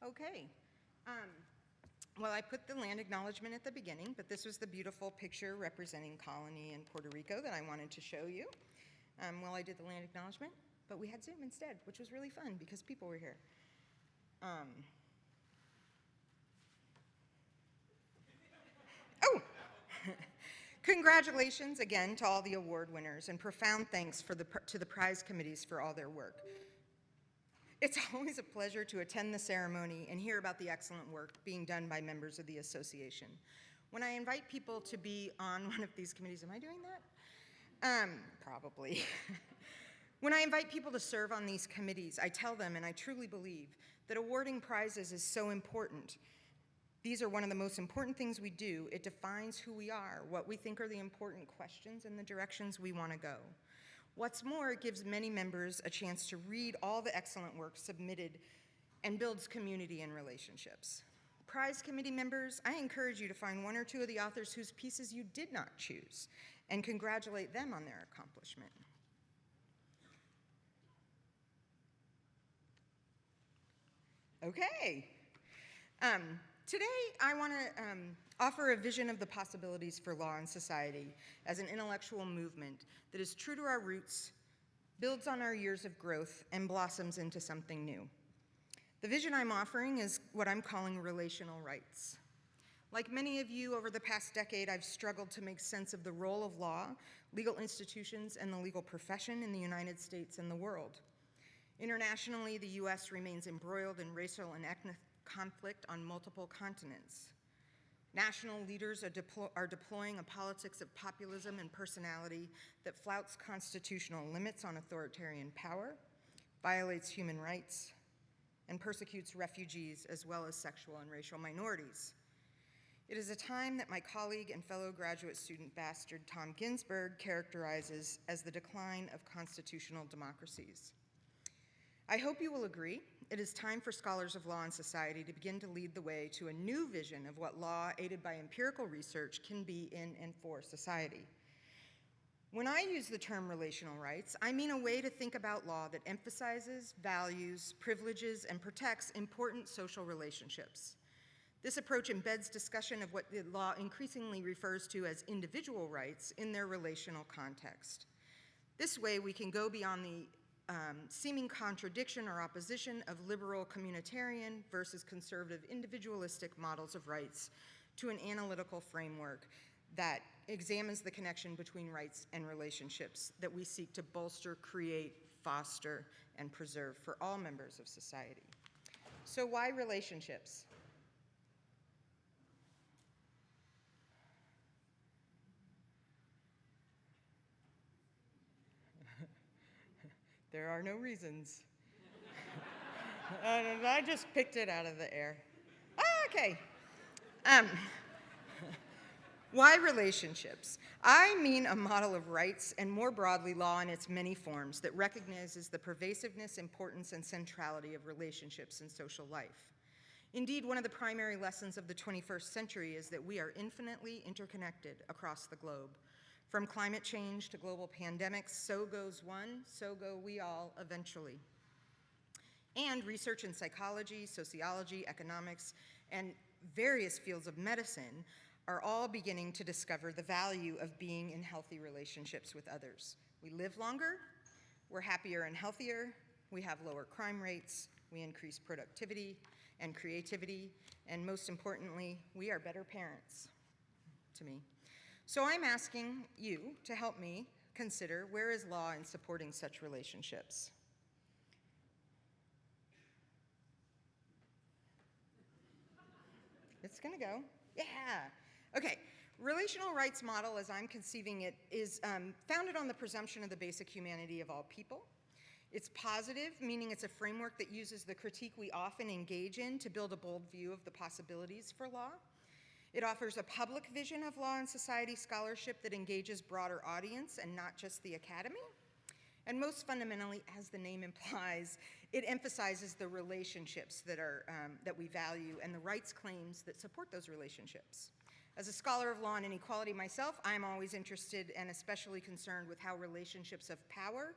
Okay. Well, I put the land acknowledgement at the beginning, but this was the beautiful picture representing Colony in Puerto Rico that I wanted to show you while I did the land acknowledgement. But we had Zoom instead, which was really fun because people were here. Oh! Congratulations again to all the award winners, and profound thanks to the prize committees for all their work. It's always a pleasure to attend the ceremony and hear about the excellent work being done by members of the association. When I invite people to be on one of these committees, am I doing that? Probably. When I invite people to serve on these committees, I tell them, and I truly believe, that awarding prizes is so important. These are one of the most important things we do. It defines who we are, what we think are the important questions, and the directions we want to go. What's more, it gives many members a chance to read all the excellent work submitted and builds community and relationships. Prize committee members, I encourage you to find one or two of the authors whose pieces you did not choose and congratulate them on their accomplishment. Okay. Today, I want to offer a vision of the possibilities for law and society as an intellectual movement that is true to our roots, builds on our years of growth, and blossoms into something new. The vision I'm offering is what I'm calling relational rights. Like many of you, over the past decade, I've struggled to make sense of the role of law, legal institutions, and the legal profession in the United States and the world. Internationally, the U.S. remains embroiled in racial and ethnic conflict on multiple continents. National leaders are deploying a politics of populism and personality that flouts constitutional limits on authoritarian power, violates human rights, and persecutes refugees as well as sexual and racial minorities. It is a time that my colleague and fellow graduate student bastard Tom Ginsburg characterizes as the decline of constitutional democracies. I hope you will agree. It is time for scholars of law and society to begin to lead the way to a new vision of what law, aided by empirical research, can be in and for society. When I use the term relational rights, I mean a way to think about law that emphasizes, values, privileges, and protects important social relationships. This approach embeds discussion of what the law increasingly refers to as individual rights in their relational context. This way, we can go beyond the seeming contradiction or opposition of liberal communitarian versus conservative individualistic models of rights to an analytical framework that examines the connection between rights and relationships that we seek to bolster, create, foster, and preserve for all members of society. So why relationships? There are no reasons. I just picked it out of the air. Okay. Why relationships? I mean a model of rights and more broadly law in its many forms that recognizes the pervasiveness, importance, and centrality of relationships in social life. Indeed, one of the primary lessons of the 21st century is that we are infinitely interconnected across the globe. From climate change to global pandemics, so goes one, so go we all eventually. And research in psychology, sociology, economics, and various fields of medicine are all beginning to discover the value of being in healthy relationships with others. We live longer, we're happier and healthier, we have lower crime rates, we increase productivity and creativity, and most importantly, we are better parents, to me. So I'm asking you to help me consider where is law in supporting such relationships? It's gonna go. Yeah. Okay. Relational rights model, as I'm conceiving it, is founded on the presumption of the basic humanity of all people. It's positive, meaning it's a framework that uses the critique we often engage in to build a bold view of the possibilities for law. It offers a public vision of law and society scholarship that engages broader audience and not just the academy. And most fundamentally, as the name implies, it emphasizes the relationships that we value and the rights claims that support those relationships. As a scholar of law and inequality myself, I'm always interested and especially concerned with how relationships of power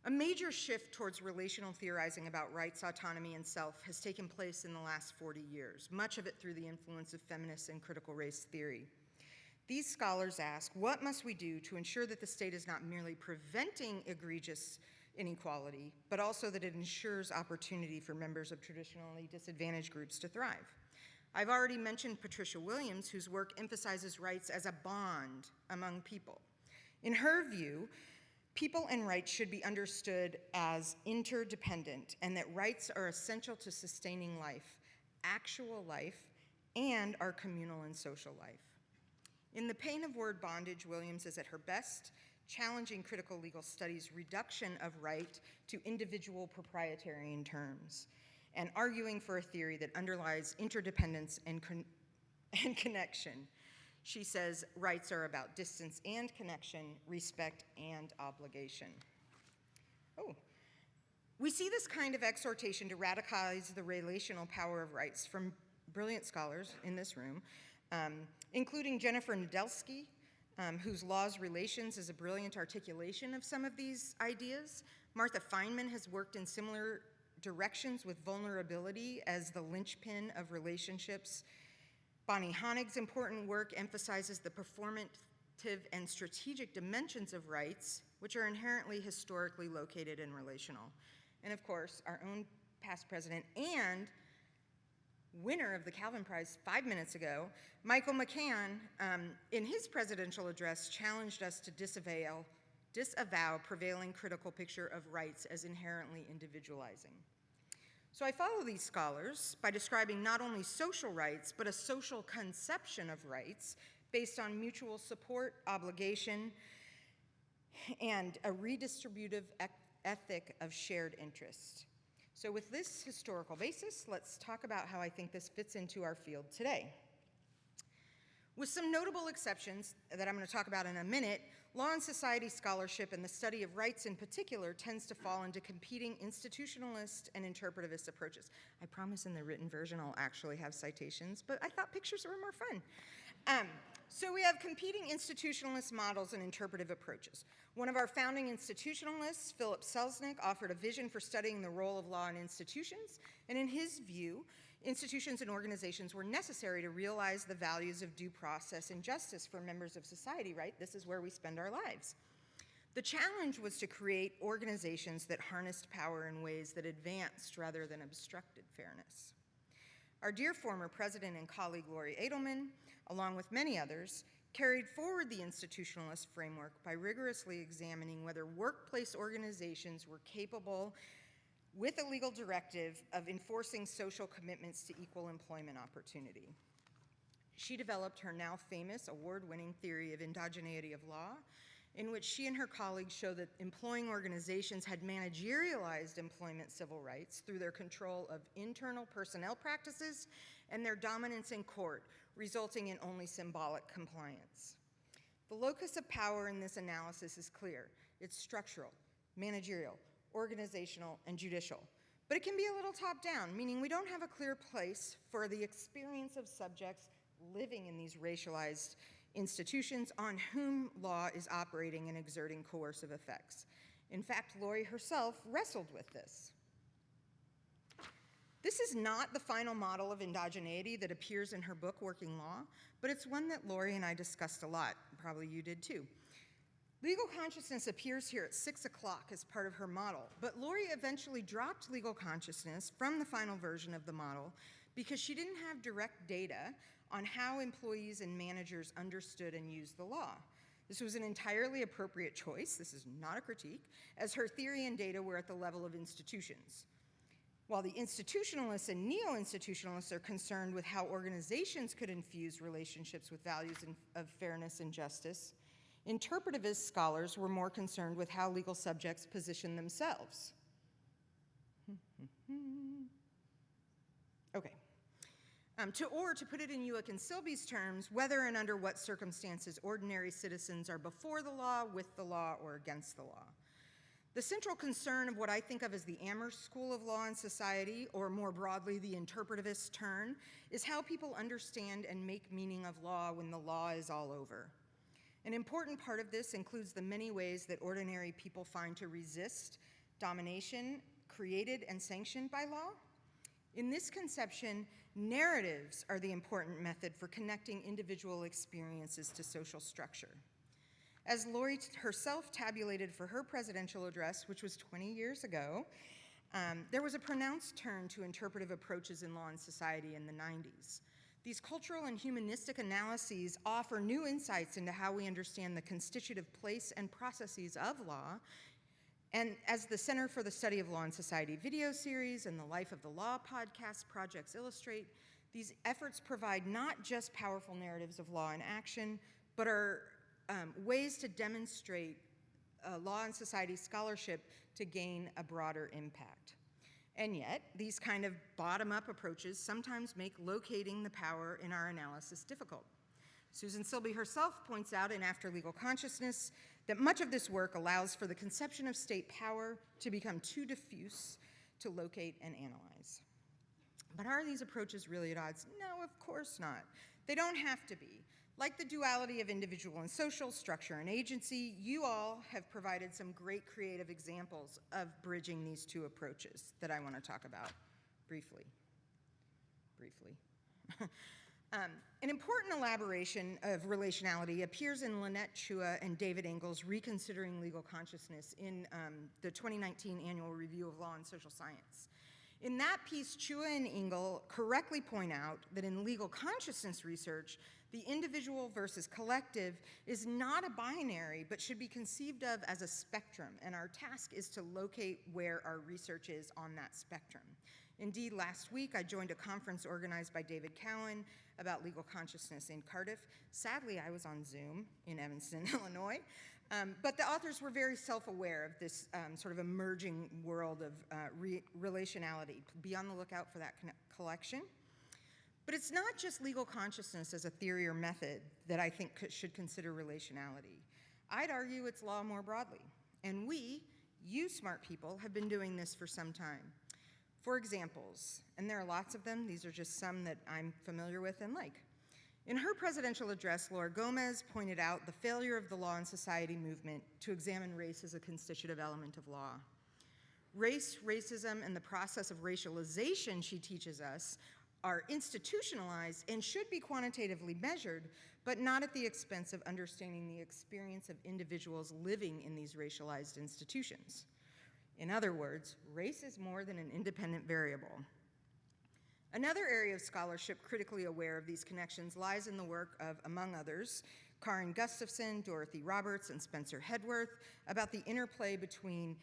A major shift towards relational theorizing about rights, autonomy, and self has taken place in the last 40 years, much of it through the influence of feminist and critical race theory. These scholars ask, what must we do to ensure that the state is not merely preventing egregious inequality, but also that it ensures opportunity for members of traditionally disadvantaged groups to thrive? I've already mentioned Patricia Williams, whose work emphasizes rights as a bond among people. In her view, people and rights should be understood as interdependent, and that rights are essential to sustaining life, actual life, and our communal and social life. In The Pain of Word Bondage, Williams is at her best, challenging critical legal studies' reduction of right to individual proprietarian terms, and arguing for a theory that underlies interdependence and connection. She says rights are about distance and connection, respect and obligation. Oh, we see this kind of exhortation to radicalize the relational power of rights from brilliant scholars in this room, including Jennifer Nedelsky, whose Law's Relations is a brilliant articulation of some of these ideas. Martha Feynman has worked in similar directions with vulnerability as the linchpin of relationships. Bonnie Honig's important work emphasizes the performative and strategic dimensions of rights, which are inherently historically located and relational. And of course, our own past president and winner of the Calvin Prize 5 minutes ago, Michael McCann, in his presidential address, challenged us to disavow prevailing critical picture of rights as inherently individualizing. So I follow these scholars by describing not only social rights, but a social conception of rights based on mutual support, obligation, and a redistributive ethic of shared interest. So with this historical basis, let's talk about how I think this fits into our field today. With some notable exceptions that I'm going to talk about in a minute, law and society scholarship and the study of rights in particular tends to fall into competing institutionalist and interpretivist approaches. I promise in the written version I'll actually have citations, but I thought pictures were more fun. So we have competing institutionalist models and interpretive approaches. One of our founding institutionalists, Philip Selznick, offered a vision for studying the role of law in institutions, and in his view, institutions and organizations were necessary to realize the values of due process and justice for members of society, right? This is where we spend our lives. The challenge was to create organizations that harnessed power in ways that advanced rather than obstructed fairness. Our dear former president and colleague, Laurie Edelman, along with many others, carried forward the institutionalist framework by rigorously examining whether workplace organizations were capable, with a legal directive, of enforcing social commitments to equal employment opportunity. She developed her now famous award-winning theory of endogeneity of law, in which she and her colleagues show that employing organizations had managerialized employment civil rights through their control of internal personnel practices and their dominance in court, resulting in only symbolic compliance. The locus of power in this analysis is clear. It's structural, managerial, organizational, and judicial. But it can be a little top-down, meaning we don't have a clear place for the experience of subjects living in these racialized institutions on whom law is operating and exerting coercive effects. In fact, Laurie herself wrestled with this. This is not the final model of endogeneity that appears in her book, Working Law, but it's one that Laurie and I discussed a lot. Probably you did too. Legal consciousness appears here at 6 o'clock as part of her model, but Laurie eventually dropped legal consciousness from the final version of the model because she didn't have direct data on how employees and managers understood and used the law. This was an entirely appropriate choice, this is not a critique, as her theory and data were at the level of institutions. While the institutionalists and neo-institutionalists are concerned with how organizations could infuse relationships with values of fairness and justice, interpretivist scholars were more concerned with how legal subjects position themselves. Okay. To put it in Ewick and Silby's terms, whether and under what circumstances ordinary citizens are before the law, with the law, or against the law. The central concern of what I think of as the Amherst School of Law and Society, or more broadly, the interpretivist turn, is how people understand and make meaning of law when the law is all over. An important part of this includes the many ways that ordinary people find to resist domination created and sanctioned by law. In this conception, narratives are the important method for connecting individual experiences to social structure. As Lori herself tabulated for her presidential address, which was 20 years ago, there was a pronounced turn to interpretive approaches in law and society in the 90s. These cultural and humanistic analyses offer new insights into how we understand the constitutive place and processes of law. And as the Center for the Study of Law and Society video series and the Life of the Law podcast projects illustrate, these efforts provide not just powerful narratives of law in action, but are ways to demonstrate law and society scholarship to gain a broader impact. And yet, these kind of bottom-up approaches sometimes make locating the power in our analysis difficult. Susan Silby herself points out in After Legal Consciousness that much of this work allows for the conception of state power to become too diffuse to locate and analyze. But are these approaches really at odds? No, of course not. They don't have to be. Like the duality of individual and social, structure and agency, you all have provided some great creative examples of bridging these two approaches that I want to talk about briefly. An important elaboration of relationality appears in Lynette Chua and David Engel's Reconsidering Legal Consciousness in the 2019 Annual Review of Law and Social Science. In that piece, Chua and Engel correctly point out that in legal consciousness research, the individual versus collective is not a binary, but should be conceived of as a spectrum, and our task is to locate where our research is on that spectrum. Indeed, last week I joined a conference organized by David Cowan about legal consciousness in Cardiff. Sadly, I was on Zoom in Evanston, Illinois, but the authors were very self-aware of this sort of emerging world of relationality. Be on the lookout for that collection. But it's not just legal consciousness as a theory or method that I think should consider relationality. I'd argue it's law more broadly. And you smart people, have been doing this for some time. For examples, and there are lots of them, these are just some that I'm familiar with and like. In her presidential address, Laura Gomez pointed out the failure of the law and society movement to examine race as a constitutive element of law. Race, racism, and the process of racialization, she teaches us, are institutionalized and should be quantitatively measured, but not at the expense of understanding the experience of individuals living in these racialized institutions. In other words, race is more than an independent variable. Another area of scholarship critically aware of these connections lies in the work of, among others, Karin Gustafson, Dorothy Roberts, and Spencer Hedworth about the interplay between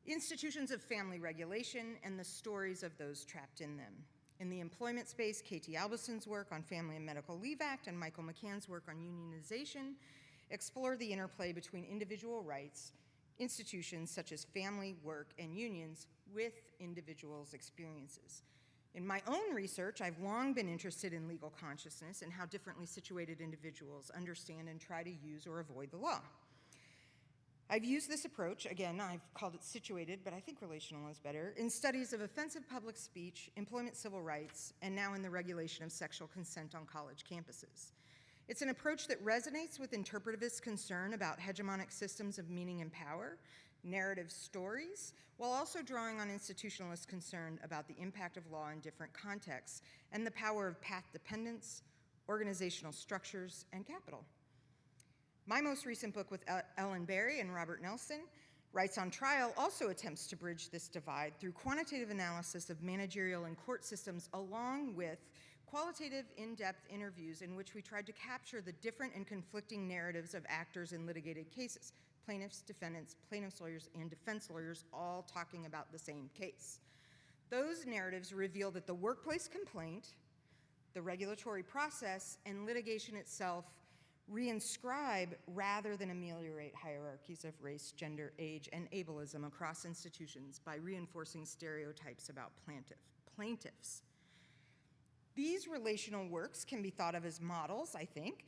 institutions of family regulation and the stories of those trapped in them. In the employment space, Katie Albison's work on Family and Medical Leave Act and Michael McCann's work on unionization explore the interplay between individual rights, institutions such as family, work, and unions with individuals' experiences. In my own research, I've long been interested in legal consciousness and how differently situated individuals understand and try to use or avoid the law. I've used this approach, again, I've called it situated, but I think relational is better, in studies of offensive public speech, employment civil rights, and now in the regulation of sexual consent on college campuses. It's an approach that resonates with interpretivist concern about hegemonic systems of meaning and power, narrative stories, while also drawing on institutionalist concern about the impact of law in different contexts and the power of path dependence, organizational structures, and capital. My most recent book with Ellen Berry and Robert Nelson, Rights on Trial, also attempts to bridge this divide through quantitative analysis of managerial and court systems along with qualitative in-depth interviews in which we tried to capture the different and conflicting narratives of actors in litigated cases, plaintiffs, defendants, plaintiffs' lawyers, and defense lawyers all talking about the same case. Those narratives reveal that the workplace complaint, the regulatory process, and litigation itself reinscribe rather than ameliorate hierarchies of race, gender, age, and ableism across institutions by reinforcing stereotypes about plaintiffs. These relational works can be thought of as models, I think,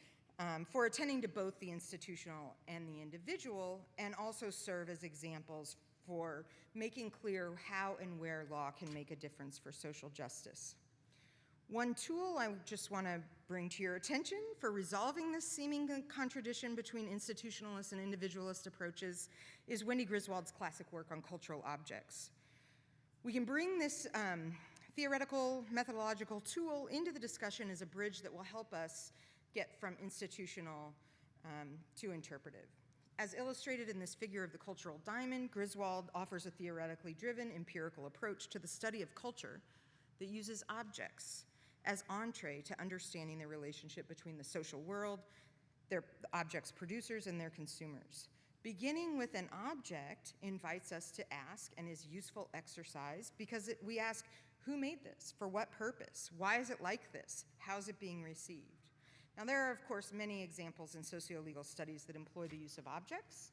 for attending to both the institutional and the individual, and also serve as examples for making clear how and where law can make a difference for social justice. One tool I just want to bring to your attention for resolving this seeming contradiction between institutionalist and individualist approaches is Wendy Griswold's classic work on cultural objects. We can bring this theoretical methodological tool into the discussion as a bridge that will help us get from institutional to interpretive. As illustrated in this figure of the cultural diamond, Griswold offers a theoretically driven empirical approach to the study of culture that uses objects as entree to understanding the relationship between the social world, their objects' producers, and their consumers. Beginning with an object invites us to ask, and is useful exercise, because we ask, who made this? For what purpose? Why is it like this? How is it being received? Now, there are, of course, many examples in socio-legal studies that employ the use of objects.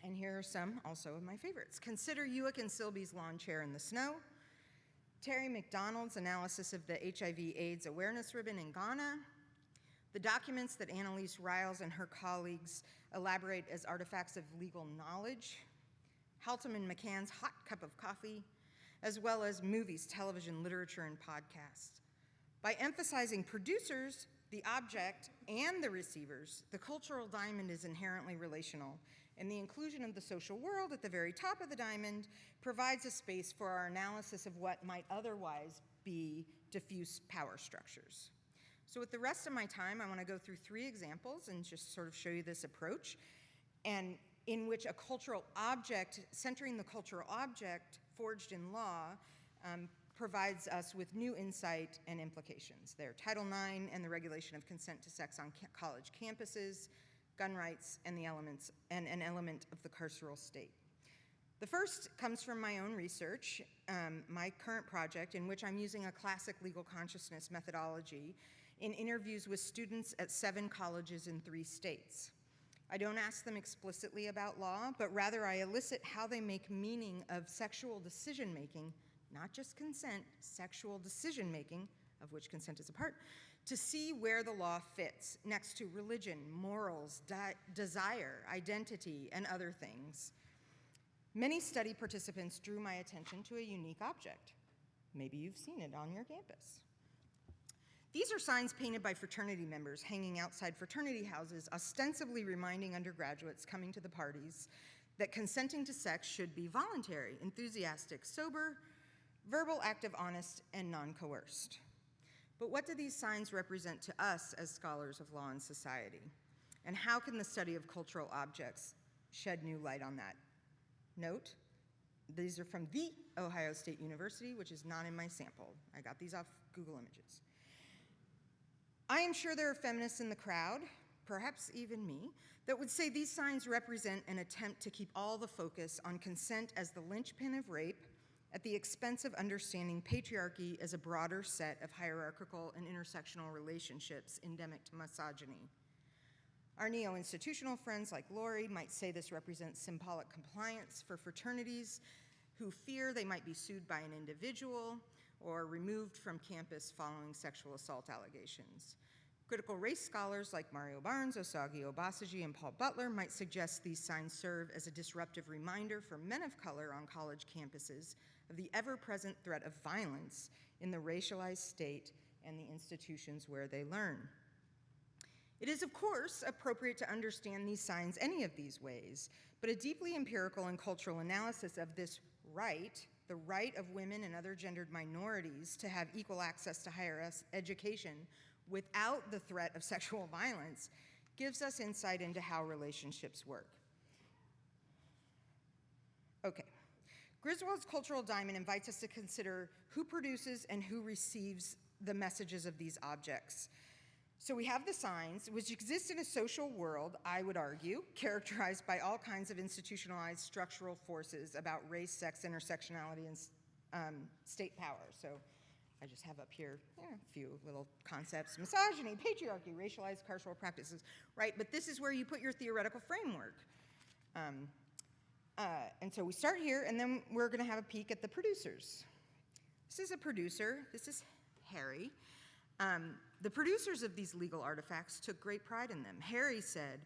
And here are some also of my favorites. Consider Ewick and Silby's lawn chair in the snow, Terry McDonald's analysis of the HIV/AIDS awareness ribbon in Ghana, the documents that Annalise Riles and her colleagues elaborate as artifacts of legal knowledge, Haltom and McCann's hot cup of coffee, as well as movies, television, literature, and podcasts. By emphasizing producers, the object, and the receivers, the cultural diamond is inherently relational, and the inclusion of the social world at the very top of the diamond provides a space for our analysis of what might otherwise be diffuse power structures. So with the rest of my time, I want to go through 3 examples and just sort of show you this approach, and in which a cultural object, centering the cultural object forged in law, provides us with new insight and implications. They're Title IX and the regulation of consent to sex on college campuses, gun rights, and an element of the carceral state. The first comes from my own research, my current project, in which I'm using a classic legal consciousness methodology in interviews with students at 7 colleges in 3 states. I don't ask them explicitly about law, but rather I elicit how they make meaning of sexual decision-making, not just consent, sexual decision-making, of which consent is a part, to see where the law fits next to religion, morals, desire, identity, and other things. Many study participants drew my attention to a unique object. Maybe you've seen it on your campus. These are signs painted by fraternity members hanging outside fraternity houses, ostensibly reminding undergraduates coming to the parties that consenting to sex should be voluntary, enthusiastic, sober, verbal, active, honest, and non-coerced. But what do these signs represent to us as scholars of law and society? And how can the study of cultural objects shed new light on that? Note, these are from The Ohio State University, which is not in my sample. I got these off Google Images. I am sure there are feminists in the crowd, perhaps even me, that would say these signs represent an attempt to keep all the focus on consent as the linchpin of rape at the expense of understanding patriarchy as a broader set of hierarchical and intersectional relationships endemic to misogyny. Our neo-institutional friends like Lori might say this represents symbolic compliance for fraternities who fear they might be sued by an individual or removed from campus following sexual assault allegations. Critical race scholars like Mario Barnes, Osagie Obasaji, and Paul Butler might suggest these signs serve as a disruptive reminder for men of color on college campuses of the ever-present threat of violence in the racialized state and the institutions where they learn. It is, of course, appropriate to understand these signs any of these ways, but a deeply empirical and cultural analysis of this right, the right of women and other gendered minorities to have equal access to higher education without the threat of sexual violence, gives us insight into how relationships work. Okay. Griswold's cultural diamond invites us to consider who produces and who receives the messages of these objects. So we have the signs, which exist in a social world, I would argue, characterized by all kinds of institutionalized structural forces about race, sex, intersectionality, and state power. So I just have up here a few little concepts: misogyny, patriarchy, racialized carceral practices, right? But this is where you put your theoretical framework. And so we start here, and then we're going to have a peek at the producers. This is a producer. This is Harry. The producers of these legal artifacts took great pride in them. Harry said,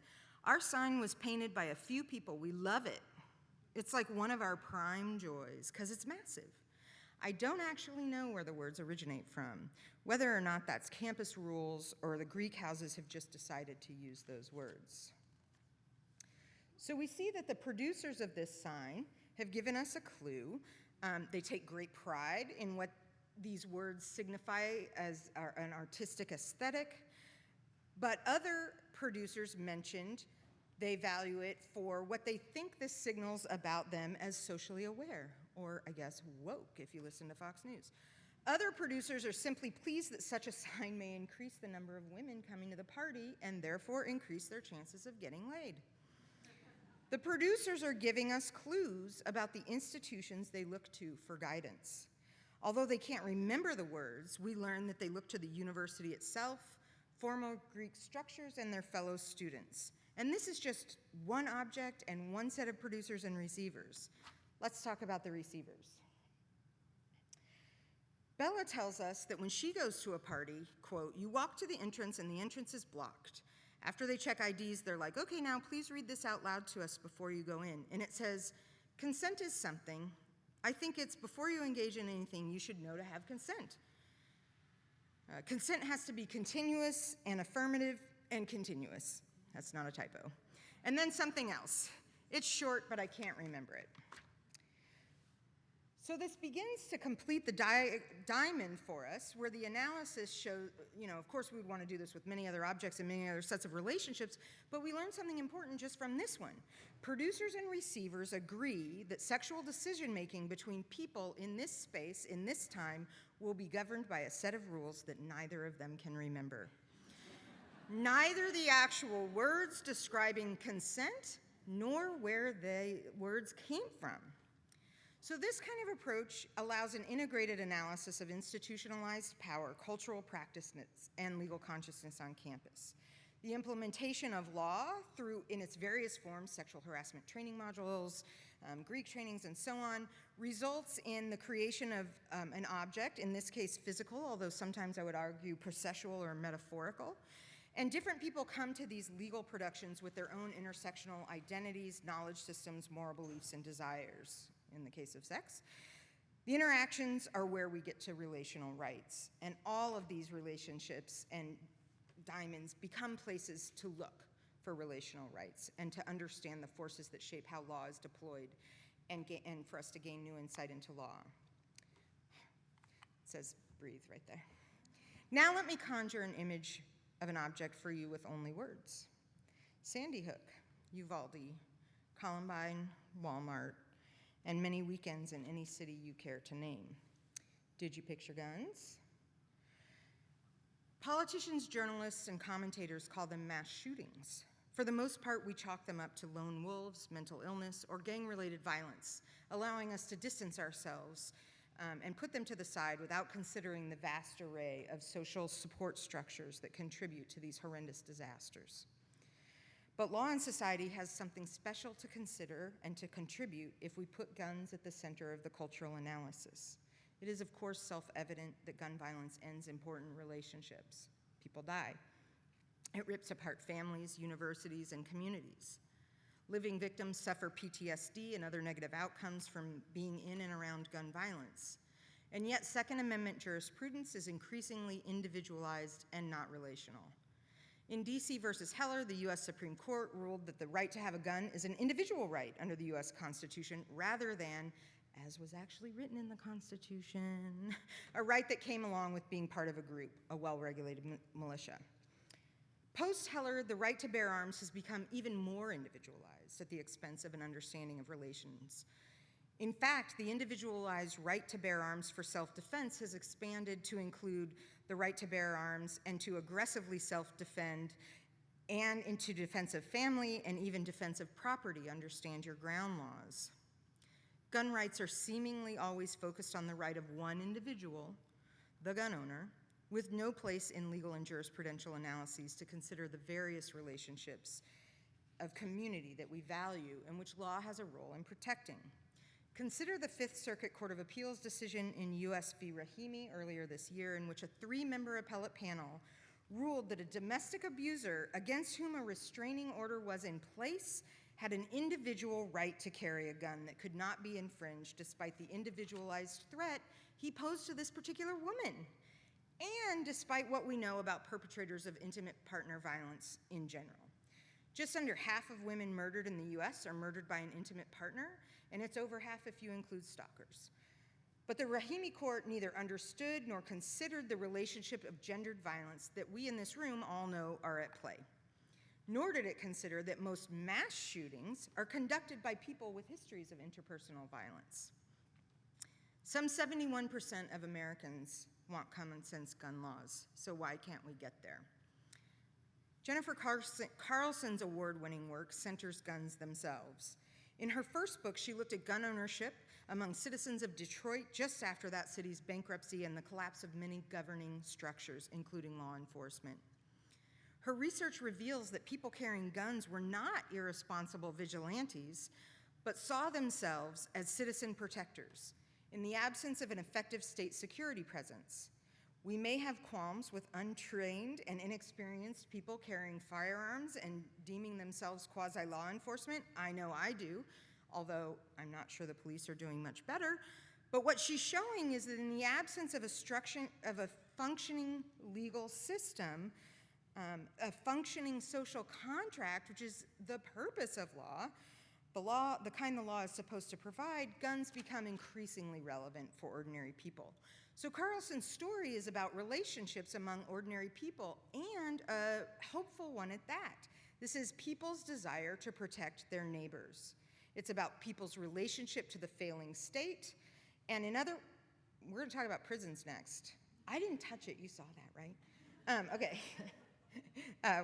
"Our sign was painted by a few people. We love it. It's like one of our prime joys because it's massive. I don't actually know where the words originate from, whether or not that's campus rules or the Greek houses have just decided to use those words. So we see that the producers of this sign have given us a clue. They take great pride in what these words signify as an artistic aesthetic, but other producers mentioned they value it for what they think this signals about them as socially aware, or I guess woke if you listen to Fox News. Other producers are simply pleased that such a sign may increase the number of women coming to the party and therefore increase their chances of getting laid. The producers are giving us clues about the institutions they look to for guidance. Although they can't remember the words, we learn that they look to the university itself, formal Greek structures, and their fellow students. And this is just one object and one set of producers and receivers. Let's talk about the receivers. Bella tells us that when she goes to a party, quote, you walk to the entrance and the entrance is blocked. After they check IDs, they're like, okay, now please read this out loud to us before you go in. And it says, consent is something. I think it's before you engage in anything, you should know to have consent. Consent has to be continuous and affirmative and continuous. That's not a typo. And then something else. It's short, but I can't remember it. So this begins to complete the diamond for us, where the analysis shows, of course we would want to do this with many other objects and many other sets of relationships, but we learned something important just from this one. Producers and receivers agree that sexual decision-making between people in this space, in this time, will be governed by a set of rules that neither of them can remember. Neither the actual words describing consent, nor where the words came from. So this kind of approach allows an integrated analysis of institutionalized power, cultural practices, and legal consciousness on campus. The implementation of law in its various forms, sexual harassment training modules, Greek trainings, and so on, results in the creation of an object, in this case physical, although sometimes I would argue processual or metaphorical. And different people come to these legal productions with their own intersectional identities, knowledge systems, moral beliefs, and desires. In the case of sex. The interactions are where we get to relational rights, and all of these relationships and diamonds become places to look for relational rights and to understand the forces that shape how law is deployed and for us to gain new insight into law. It says breathe right there. Now let me conjure an image of an object for you with only words. Sandy Hook, Uvalde, Columbine, Walmart, and many weekends in any city you care to name. Did you picture guns? Politicians, journalists, and commentators call them mass shootings. For the most part, we chalk them up to lone wolves, mental illness, or gang-related violence, allowing us to distance ourselves and put them to the side without considering the vast array of social support structures that contribute to these horrendous disasters. But law and society has something special to consider and to contribute if we put guns at the center of the cultural analysis. It is, of course, self-evident that gun violence ends important relationships. People die. It rips apart families, universities, and communities. Living victims suffer PTSD and other negative outcomes from being in and around gun violence. And yet, Second Amendment jurisprudence is increasingly individualized and not relational. In D.C. versus Heller, the U.S. Supreme Court ruled that the right to have a gun is an individual right under the U.S. Constitution rather than, as was actually written in the Constitution, a right that came along with being part of a group, a well-regulated militia. Post-Heller, the right to bear arms has become even more individualized at the expense of an understanding of relations. In fact, the individualized right to bear arms for self-defense has expanded to include the right to bear arms and to aggressively self-defend and into defense of family and even defense of property, understand your ground laws. Gun rights are seemingly always focused on the right of one individual, the gun owner, with no place in legal and jurisprudential analyses to consider the various relationships of community that we value and which law has a role in protecting. Consider the Fifth Circuit Court of Appeals decision in U.S. v. Rahimi earlier this year, in which a 3-member appellate panel ruled that a domestic abuser against whom a restraining order was in place had an individual right to carry a gun that could not be infringed despite the individualized threat he posed to this particular woman, and despite what we know about perpetrators of intimate partner violence in general. Just under half of women murdered in the US are murdered by an intimate partner, and it's over half if you include stalkers. But the Rahimi court neither understood nor considered the relationship of gendered violence that we in this room all know are at play. Nor did it consider that most mass shootings are conducted by people with histories of interpersonal violence. Some 71% of Americans want common sense gun laws, so why can't we get there? Jennifer Carlson's award-winning work centers guns themselves. In her first book, she looked at gun ownership among citizens of Detroit just after that city's bankruptcy and the collapse of many governing structures, including law enforcement. Her research reveals that people carrying guns were not irresponsible vigilantes, but saw themselves as citizen protectors in the absence of an effective state security presence. We may have qualms with untrained and inexperienced people carrying firearms and deeming themselves quasi-law enforcement. I know I do, although I'm not sure the police are doing much better. But what she's showing is that in the absence of a functioning legal system, a functioning social contract, which is the purpose of law, the kind the law is supposed to provide, guns become increasingly relevant for ordinary people. So Carlson's story is about relationships among ordinary people, and a hopeful one at that. This is people's desire to protect their neighbors. It's about people's relationship to the failing state, and we're gonna talk about prisons next. I didn't touch it, you saw that, right? Okay.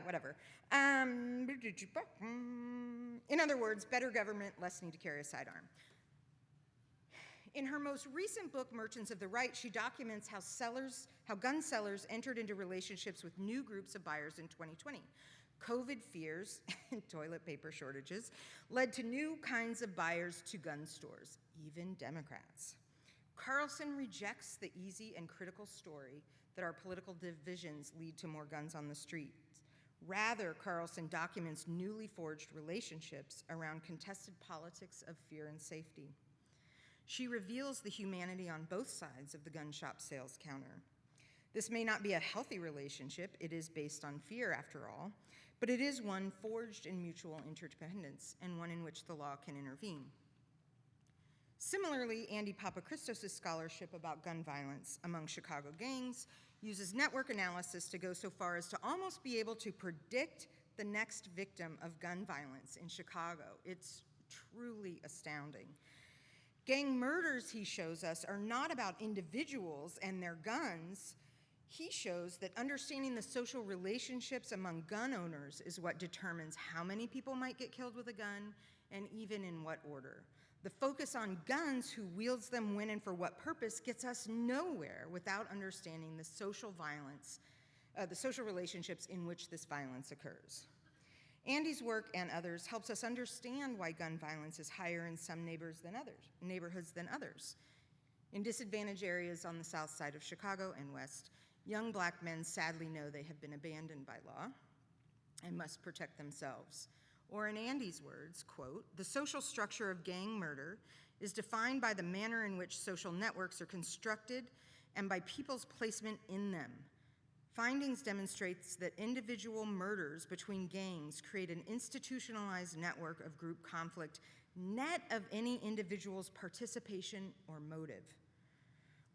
Whatever. In other words, better government, less need to carry a sidearm. In her most recent book, Merchants of the Right, she documents how gun sellers entered into relationships with new groups of buyers in 2020. COVID fears and toilet paper shortages led to new kinds of buyers to gun stores, even Democrats. Carlson rejects the easy and critical story that our political divisions lead to more guns on the streets. Rather, Carlson documents newly forged relationships around contested politics of fear and safety. She reveals the humanity on both sides of the gun shop sales counter. This may not be a healthy relationship, it is based on fear after all, but it is one forged in mutual interdependence and one in which the law can intervene. Similarly, Andy Papachristos' scholarship about gun violence among Chicago gangs uses network analysis to go so far as to almost be able to predict the next victim of gun violence in Chicago. It's truly astounding. Gang murders, he shows us, are not about individuals and their guns. He shows that understanding the social relationships among gun owners is what determines how many people might get killed with a gun and even in what order. The focus on guns, who wields them when and for what purpose, gets us nowhere without understanding the social violence, the social relationships in which this violence occurs. Andy's work and others helps us understand why gun violence is higher in some neighborhoods than others. In disadvantaged areas on the south side of Chicago and west, young black men sadly know they have been abandoned by law and must protect themselves. Or in Andy's words, quote, "The social structure of gang murder is defined by the manner in which social networks are constructed and by people's placement in them. Findings demonstrates that individual murders between gangs create an institutionalized network of group conflict net of any individual's participation or motive.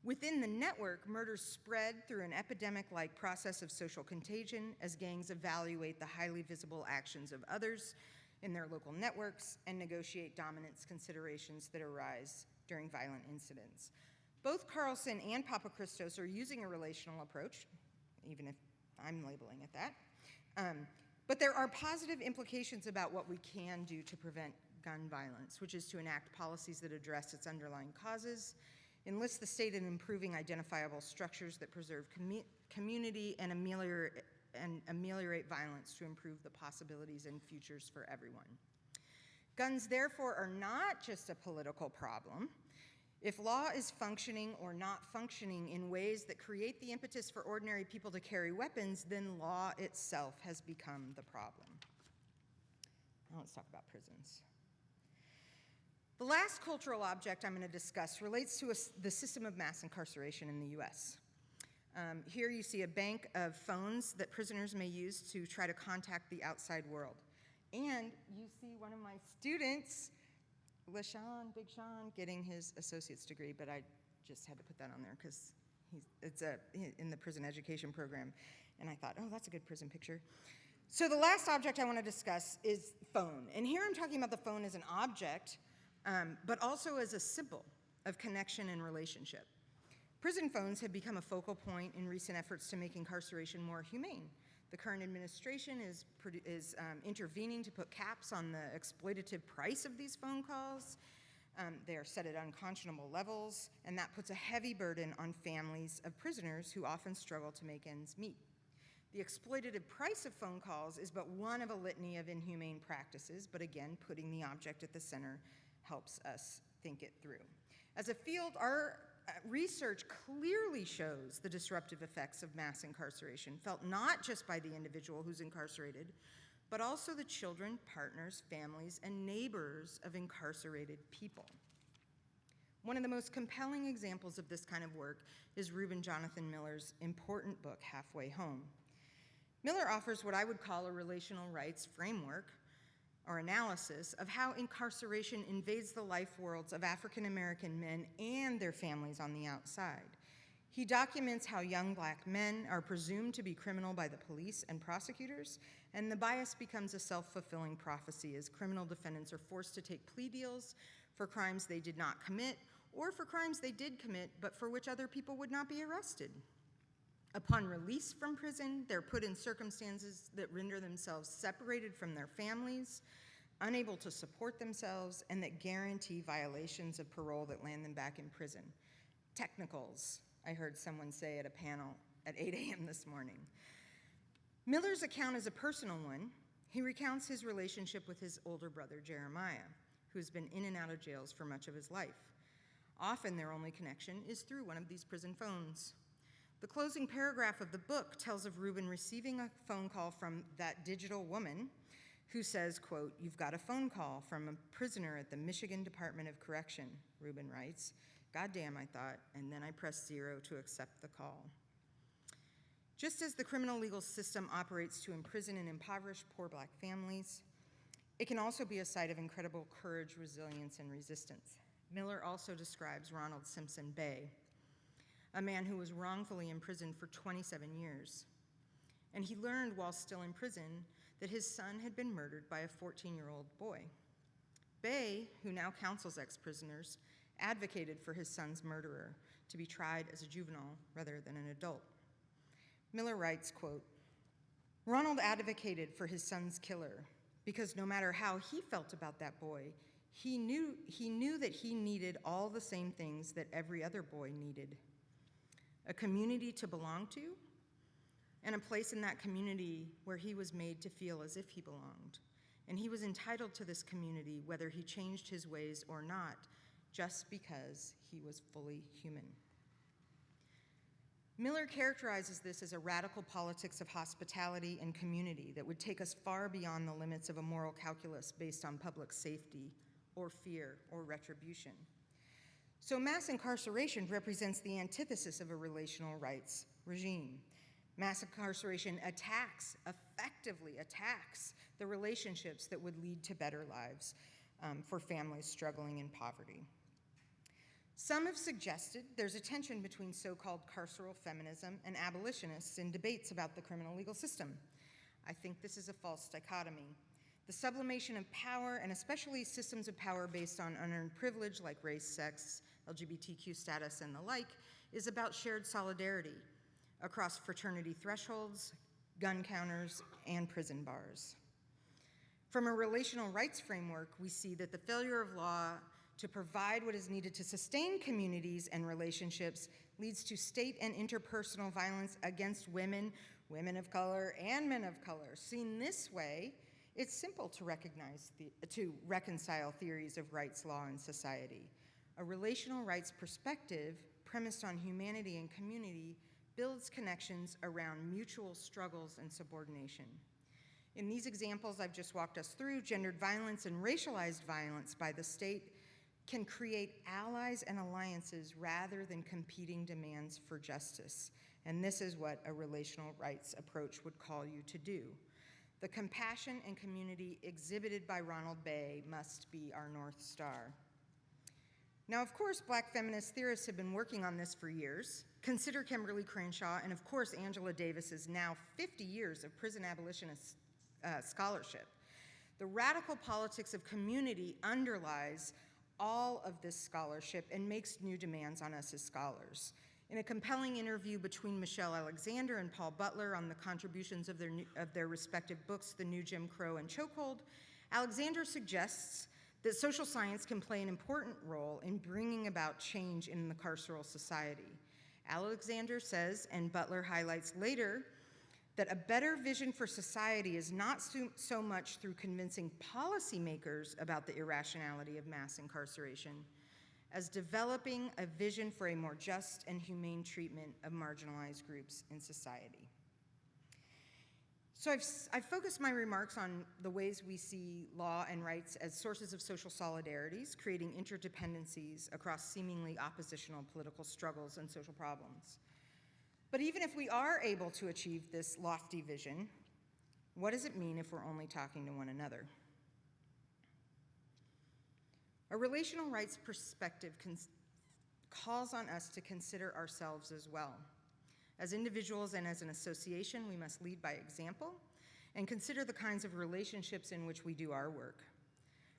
Within the network, murders spread through an epidemic-like process of social contagion as gangs evaluate the highly visible actions of others in their local networks and negotiate dominance considerations that arise during violent incidents." Both Carlson and Papachristos are using a relational approach, even if I'm labeling it that. But there are positive implications about what we can do to prevent gun violence, which is to enact policies that address its underlying causes, enlist the state in improving identifiable structures that preserve community and ameliorate violence to improve the possibilities and futures for everyone. Guns, therefore, are not just a political problem. If law is functioning or not functioning in ways that create the impetus for ordinary people to carry weapons, then law itself has become the problem. Now let's talk about prisons. The last cultural object I'm going to discuss relates to the system of mass incarceration in the US. Here you see a bank of phones that prisoners may use to try to contact the outside world. And you see one of my students, LaShawn, Big Sean, getting his associate's degree, but I just had to put that on there because it's in the prison education program. And I thought, oh, that's a good prison picture. So the last object I want to discuss is phone. And here I'm talking about the phone as an object, but also as a symbol of connection and relationship. Prison phones have become a focal point in recent efforts to make incarceration more humane. The current administration is intervening to put caps on the exploitative price of these phone calls. They are set at unconscionable levels, and that puts a heavy burden on families of prisoners who often struggle to make ends meet. The exploitative price of phone calls is but one of a litany of inhumane practices, but again, putting the object at the center helps us think it through. As a field, our research clearly shows the disruptive effects of mass incarceration, felt not just by the individual who's incarcerated, but also the children, partners, families, and neighbors of incarcerated people. One of the most compelling examples of this kind of work is Reuben Jonathan Miller's important book, Halfway Home. Miller offers what I would call a relational rights framework or analysis of how incarceration invades the life worlds of African American men and their families on the outside. He documents how young black men are presumed to be criminal by the police and prosecutors, and the bias becomes a self-fulfilling prophecy as criminal defendants are forced to take plea deals for crimes they did not commit, or for crimes they did commit, but for which other people would not be arrested. Upon release from prison, they're put in circumstances that render themselves separated from their families, unable to support themselves, and that guarantee violations of parole that land them back in prison. Technicals, I heard someone say at a panel at 8 a.m. this morning. Miller's account is a personal one. He recounts his relationship with his older brother, Jeremiah, who's been in and out of jails for much of his life. Often their only connection is through one of these prison phones. The closing paragraph of the book tells of Reuben receiving a phone call from that digital woman who says, quote, "You've got a phone call from a prisoner at the Michigan Department of Correction," Reuben writes. "Goddamn," I thought, and then I pressed 0 to accept the call. Just as the criminal legal system operates to imprison and impoverish poor black families, it can also be a site of incredible courage, resilience, and resistance. Miller also describes Ronald Simpson Bay, a man who was wrongfully imprisoned for 27 years. And he learned while still in prison that his son had been murdered by a 14-year-old boy. Bay, who now counsels ex-prisoners, advocated for his son's murderer to be tried as a juvenile rather than an adult. Miller writes, quote, "Ronald advocated for his son's killer because no matter how he felt about that boy, he knew that he needed all the same things that every other boy needed. A community to belong to, and a place in that community where he was made to feel as if he belonged. And he was entitled to this community whether he changed his ways or not, just because he was fully human." Miller characterizes this as a radical politics of hospitality and community that would take us far beyond the limits of a moral calculus based on public safety or fear or retribution. So mass incarceration represents the antithesis of a relational rights regime. Mass incarceration effectively attacks the relationships that would lead to better lives for families struggling in poverty. Some have suggested there's a tension between so-called carceral feminism and abolitionists in debates about the criminal legal system. I think this is a false dichotomy. The sublimation of power, and especially systems of power based on unearned privilege like race, sex, LGBTQ status, and the like, is about shared solidarity across fraternity thresholds, gun counters, and prison bars. From a relational rights framework, we see that the failure of law to provide what is needed to sustain communities and relationships leads to state and interpersonal violence against women, women of color, and men of color. Seen this way, it's simple to reconcile theories of rights, law, and society. A relational rights perspective premised on humanity and community builds connections around mutual struggles and subordination. In these examples I've just walked us through, gendered violence and racialized violence by the state can create allies and alliances rather than competing demands for justice. And this is what a relational rights approach would call you to do. The compassion and community exhibited by Ronald Bay must be our North Star. Now, of course, Black feminist theorists have been working on this for years. Consider Kimberly Crenshaw, and of course, Angela Davis's now 50 years of prison abolitionist scholarship. The radical politics of community underlies all of this scholarship and makes new demands on us as scholars. In a compelling interview between Michelle Alexander and Paul Butler on the contributions of their respective books, The New Jim Crow and Chokehold, Alexander suggests that social science can play an important role in bringing about change in the carceral society. Alexander says, and Butler highlights later, that a better vision for society is not so much through convincing policymakers about the irrationality of mass incarceration as developing a vision for a more just and humane treatment of marginalized groups in society. So I've focused my remarks on the ways we see law and rights as sources of social solidarities, creating interdependencies across seemingly oppositional political struggles and social problems. But even if we are able to achieve this lofty vision, what does it mean if we're only talking to one another? A relational rights perspective calls on us to consider ourselves as well. As individuals and as an association, we must lead by example and consider the kinds of relationships in which we do our work.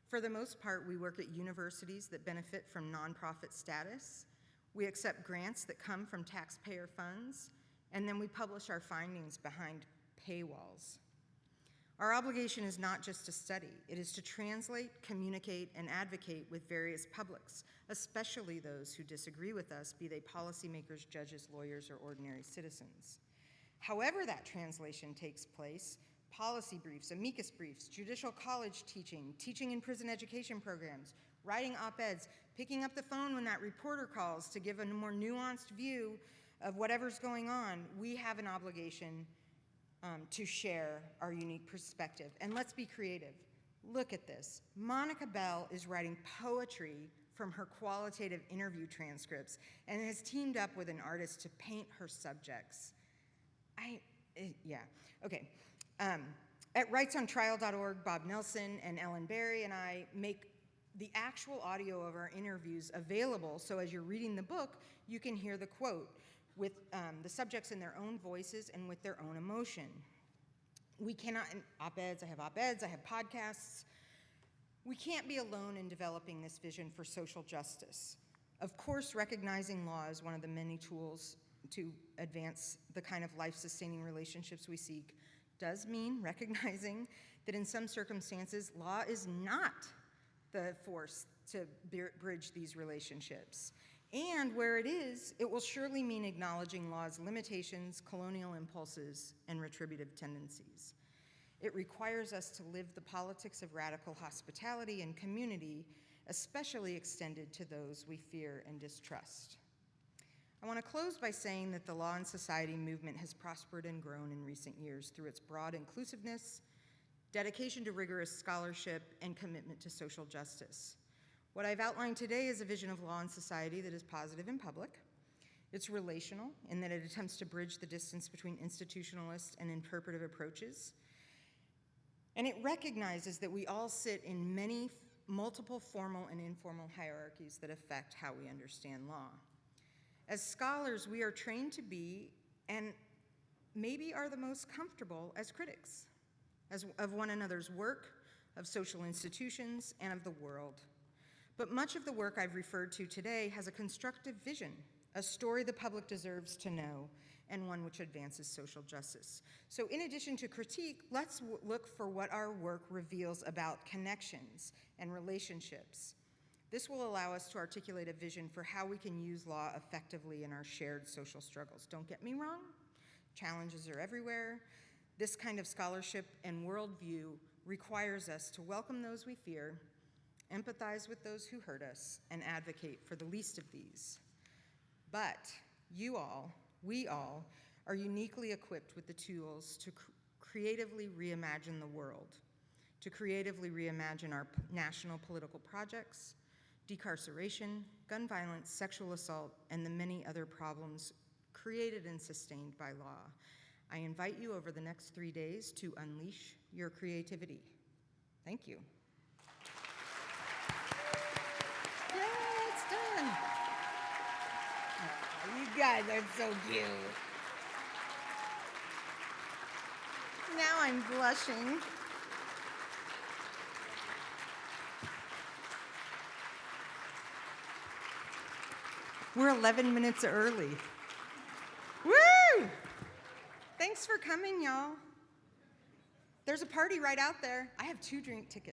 For the most part, we work at universities that benefit from nonprofit status. We accept grants that come from taxpayer funds, and then we publish our findings behind paywalls. Our obligation is not just to study, it is to translate, communicate, and advocate with various publics, especially those who disagree with us, be they policymakers, judges, lawyers, or ordinary citizens. However that translation takes place, policy briefs, amicus briefs, judicial college teaching, teaching in prison education programs, writing op-eds, picking up the phone when that reporter calls to give a more nuanced view of whatever's going on, we have an obligation to share our unique perspective. And let's be creative. Look at this. Monica Bell is writing poetry from her qualitative interview transcripts and has teamed up with an artist to paint her subjects. At rightsontrial.org, Bob Nelson and Ellen Berry and I make the actual audio of our interviews available, so as you're reading the book, you can hear the quote with the subjects in their own voices and with their own emotion. We cannot, op-eds, I have podcasts. We can't be alone in developing this vision for social justice. Of course, recognizing law is one of the many tools to advance the kind of life-sustaining relationships we seek does mean recognizing that in some circumstances, law is not the force to bridge these relationships. And where it is, it will surely mean acknowledging law's limitations, colonial impulses, and retributive tendencies. It requires us to live the politics of radical hospitality and community, especially extended to those we fear and distrust. I want to close by saying that the Law and Society movement has prospered and grown in recent years through its broad inclusiveness, dedication to rigorous scholarship, and commitment to social justice. What I've outlined today is a vision of law and society that is positive and public. It's relational in that it attempts to bridge the distance between institutionalist and interpretive approaches. And it recognizes that we all sit in multiple formal and informal hierarchies that affect how we understand law. As scholars, we are trained to be, and maybe are the most comfortable as critics of one another's work, of social institutions, and of the world. But much of the work I've referred to today has a constructive vision, a story the public deserves to know, and one which advances social justice. So in addition to critique, let's look for what our work reveals about connections and relationships. This will allow us to articulate a vision for how we can use law effectively in our shared social struggles. Don't get me wrong, challenges are everywhere. This kind of scholarship and worldview requires us to welcome those we fear, empathize with those who hurt us, and advocate for the least of these. But we all, are uniquely equipped with the tools to creatively reimagine the world, to creatively reimagine our national political projects, decarceration, gun violence, sexual assault, and the many other problems created and sustained by law. I invite you over the next 3 days to unleash your creativity. Thank you. Yeah, it's done. Oh, you guys are so cute. Now I'm blushing. We're 11 minutes early. Woo! Thanks for coming, y'all. There's a party right out there. I have 2 drink tickets.